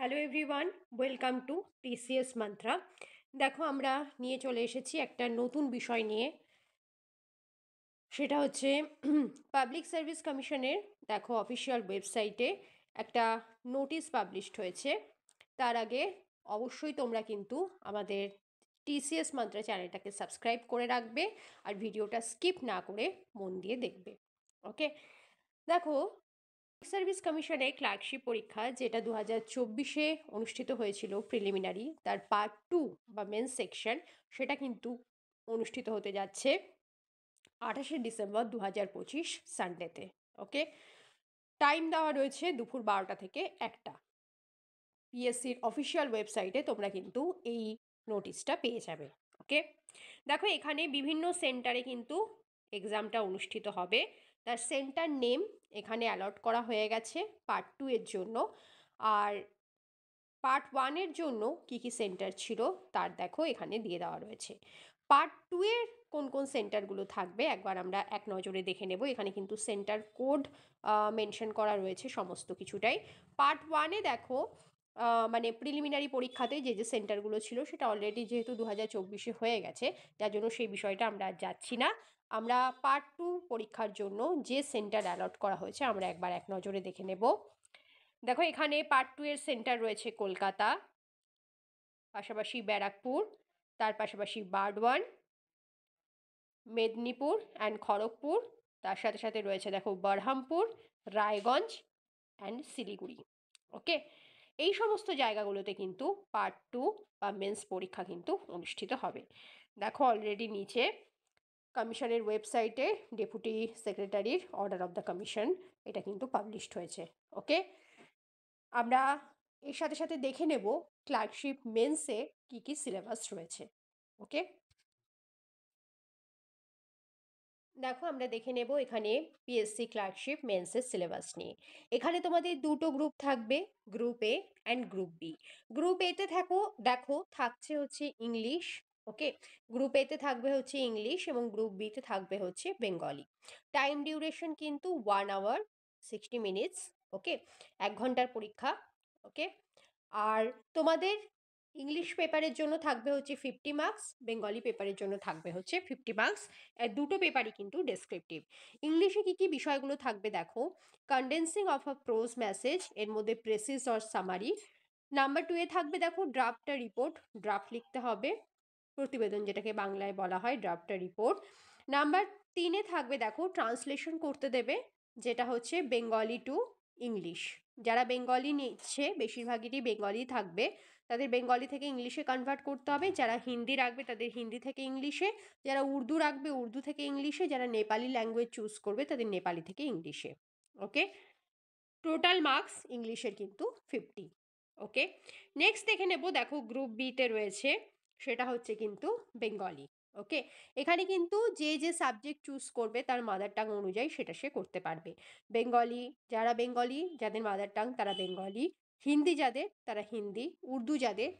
Hello everyone, welcome to TCS mantra. দেখো আমরা নিয়ে চলে এসেছি একটা নতুন বিষয় নিয়ে। সেটা হচ্ছে পাবলিক সার্ভিস কমিশনের দেখো অফিসিয়াল ওয়েবসাইটে একটা নোটিশ পাবলিশড হয়েছে। তার আগে অবশ্যই তোমরা কিন্তু আমাদের টিসিএস মান্ত্রা চ্যানেলটাকে সাবস্ক্রাইব করে রাখবে আর ভিডিওটা স্কিপ না করে মন দিয়ে দেখবে। ওকে, দেখো সার্ভিস কমিশনে ক্লার্কশিপ পরীক্ষা যেটা 2024-এ অনুষ্ঠিত হয়েছিল প্রিলিমিনারি, তার পার্ট 2 বা মেন সেকশন, সেটা কিন্তু অনুষ্ঠিত হতে যাচ্ছে 28শে ডিসেম্বর 2025 সানডেতে। ওকে, টাইম দেওয়া রয়েছে দুপুর 12টা থেকে 1টা। পিএসসির অফিসিয়াল ওয়েবসাইটে তোমরা কিন্তু এই নোটিশটা পেয়ে যাবে। ওকে, দেখো এখানে বিভিন্ন সেন্টারে কিন্তু এক্সামটা অনুষ্ঠিত হবে। তার সেন্টার নেম এখানে অ্যালট করা হয়ে গেছে পার্ট 2 এর জন্য। আর পার্ট 1 এর জন্য কী কী সেন্টার ছিল তার দেখো এখানে দিয়ে দেওয়া রয়েছে। পার্ট 2 এর কোন কোন সেন্টারগুলো থাকবে একবার আমরা এক নজরে দেখে নেব। এখানে কিন্তু সেন্টার কোড মেনশন করা রয়েছে সমস্ত কিছুটাই। পার্ট 1-এ দেখো মানে প্রিলিমিনারি পরীক্ষাতে যে যে সেন্টারগুলো ছিল সেটা অলরেডি যেহেতু 2024-এ হয়ে গেছে, যার জন্য সেই বিষয়টা আমরা আর যাচ্ছি না। আমরা পার্ট 2 পরীক্ষার জন্য যে সেন্টার অ্যালট করা হয়েছে আমরা একবার এক নজরে দেখে নেব। দেখো এখানে পার্ট 2 এর সেন্টার রয়েছে কলকাতা, পাশাপাশি ব্যারাকপুর, তার পাশাপাশি বার্ডওয়ান, মেদিনীপুর অ্যান্ড খড়গপুর, তার সাথে সাথে রয়েছে দেখো বরহামপুর, রায়গঞ্জ অ্যান্ড শিলিগুড়ি। ওকে, এই সমস্ত জায়গাগুলোতে কিন্তু পার্ট 2 বা মেন্স পরীক্ষা কিন্তু অনুষ্ঠিত হবে। দেখো অলরেডি নিচে কমিশনের ওয়েবসাইটে ডেপুটি সেক্রেটারির অর্ডার অফ দ্য কমিশন এটা কিন্তু পাবলিশড হয়েছে। ওকে, আমরা এর সাথে সাথে দেখে নেব ক্লার্কশিপ মেন্সে কী কী সিলেবাস রয়েছে। ওকে, দেখো আমরা দেখে নেব এখানে পিএসসি ক্লার্কশিপ মেন্সের সিলেবাস নিয়ে। এখানে তোমাদের দুটো গ্রুপ থাকবে, group A and group B. Group এতে দেখো থাকছে হচ্ছে ইংলিশ। ওকে, গ্রুপ এতে থাকবে হচ্ছে ইংলিশ এবং গ্রুপ বিতে থাকবে হচ্ছে বেঙ্গলি। টাইম ডিউরেশন কিন্তু 1 আওয়ার 60 মিনিটস। ওকে, 1 ঘন্টার পরীক্ষা। ওকে, আর তোমাদের ইংলিশ পেপারের জন্য থাকবে হচ্ছে 50 মার্কস, বেঙ্গলি পেপারের জন্য থাকবে হচ্ছে 50 মার্কস। দুটো পেপারই কিন্তু ডেসক্রিপটিভ। ইংলিশে কী কী বিষয়গুলো থাকবে দেখো, condensing of a pros message, এর মধ্যে প্রেসিস অর সামারি। নাম্বার 2-এ থাকবে দেখো ড্রাফট রিপোর্ট, ড্রাফট লিখতে হবে, প্রতিবেদন যেটাকে বাংলায় বলা হয় ড্রাফট রিপোর্ট। নাম্বার 3-এ থাকবে দেখো ট্রান্সলেশন করতে দেবে, যেটা হচ্ছে বেঙ্গলি টু ইংলিশ। যারা বেঙ্গলি নিচ্ছে বেশিরভাগই বেঙ্গলি থাকবে, তাদের বেঙ্গলি থেকে ইংলিশে কনভার্ট করতে হবে। যারা হিন্দি রাখবে তাদের হিন্দি থেকে ইংলিশে, যারা উর্দু রাখবে উর্দু থেকে ইংলিশে, যারা নেপালি ল্যাঙ্গুয়েজ চুজ করবে তাদের নেপালি থেকে ইংলিশে। ওকে, টোটাল মার্কস ইংলিশের কিন্তু 50। ওকে, নেক্সট দেখে নেব দেখো গ্রুপ বিতে রয়েছে, সেটা হচ্ছে কিন্তু বেঙ্গলি। ওকে, এখানে কিন্তু যে যে সাবজেক্ট চুজ করবে তার মাদার টাং অনুযায়ী সেটা সে করতে পারবে। বেঙ্গলি, যারা বেঙ্গলি যাদের মাদার টাং তারা বেঙ্গলি, হিন্দি যাদের তারা হিন্দি, উর্দু যাদের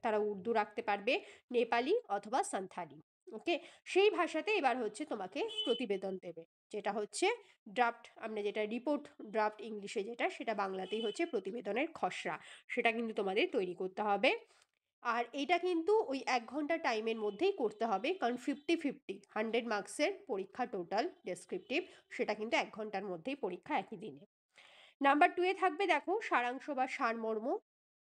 তারা উর্দু রাখতে পারবে, নেপালি অথবা সান্থালি। ওকে, সেই ভাষাতে এবার হচ্ছে তোমাকে প্রতিবেদন দেবে, যেটা হচ্ছে ড্রাফট, আমরা যেটা রিপোর্ট ড্রাফট ইংলিশে যেটা, সেটা বাংলাতেই হচ্ছে প্রতিবেদনের খসড়া, সেটা কিন্তু তোমাদের তৈরি করতে হবে। আর এটা কিন্তু ওই 1 ঘন্টা টাইমের মধ্যেই করতে হবে, কারণ 50-50 100 মার্কসের পরীক্ষা টোটাল ডেসক্রিপটিভ, সেটা কিন্তু 1 ঘন্টার মধ্যেই পরীক্ষা একই দিনে। নাম্বার 2-এ থাকবে দেখো সারাংশ বা সারমর্ম।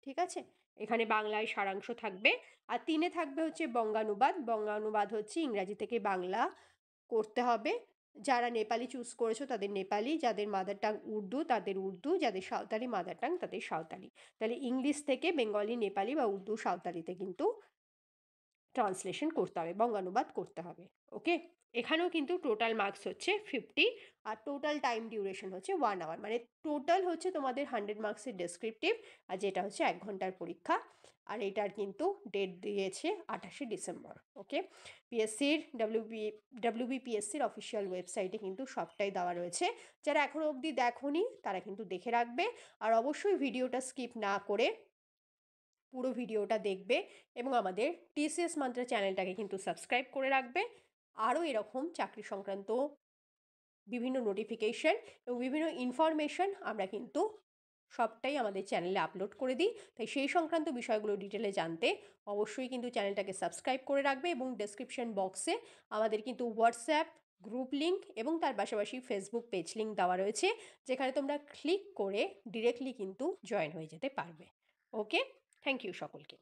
ঠিক আছে, এখানে বাংলায় সারাংশ থাকবে। আর 3-এ থাকবে হচ্ছে বঙ্গানুবাদ। বঙ্গানুবাদ হচ্ছে ইংরাজি থেকে বাংলা করতে হবে। যারা নেপালি চুজ করেছো তাদের নেপালি, যাদের মাদার টাং উর্দু তাদের উর্দু, যাদের সাঁওতালি মাদার টাং তাদের সাঁওতালি। তাহলে ইংলিশ থেকে বেঙ্গলি, নেপালি বা উর্দু সাঁওতালিতে কিন্তু ট্রান্সলেশন করতে হবে, বঙ্গানুবাদ করতে হবে। ওকে, এখানেও কিন্তু টোটাল মার্কস হচ্ছে 50 আর টোটাল টাইম ডিউরেশন হচ্ছে 1 আওয়ার, মানে টোটাল হচ্ছে তোমাদের 100 মার্কসের ডেসক্রিপটিভ আর যেটা হচ্ছে 1 ঘন্টার পরীক্ষা। আর এটার কিন্তু ডেট দিয়েছে 28শে ডিসেম্বর। ওকে, পিএসসির ডাব্লিউবিপিএসসির অফিসিয়াল ওয়েবসাইটে কিন্তু সবটাই দেওয়া রয়েছে। যারা এখনও অবধি দেখোনি তারা কিন্তু দেখে রাখবে, আর অবশ্যই ভিডিওটা স্কিপ না করে পুরো ভিডিওটা দেখবে এবং আমাদের টিসিএস মান্ত্রা চ্যানেলটাকে কিন্তু সাবস্ক্রাইব করে রাখবে। আরও এরকম চাকরি সংক্রান্ত বিভিন্ন নোটিফিকেশন এবং বিভিন্ন ইনফরমেশন আমরা কিন্তু সবটাই আমাদের চ্যানেলে আপলোড করে দিই। তাই সেই সংক্রান্ত বিষয়গুলো ডিটেলে জানতে অবশ্যই কিন্তু চ্যানেলটাকে সাবস্ক্রাইব করে রাখবে এবং ডেসক্রিপশন বক্সে আমাদের কিন্তু হোয়াটসঅ্যাপ গ্রুপ লিঙ্ক এবং তার পাশাপাশি ফেসবুক পেজ লিঙ্ক দেওয়া রয়েছে, যেখানে তোমরা ক্লিক করে ডিরেক্টলি কিন্তু জয়েন হয়ে যেতে পারবে। ওকে, থ্যাংক ইউ সকলকে।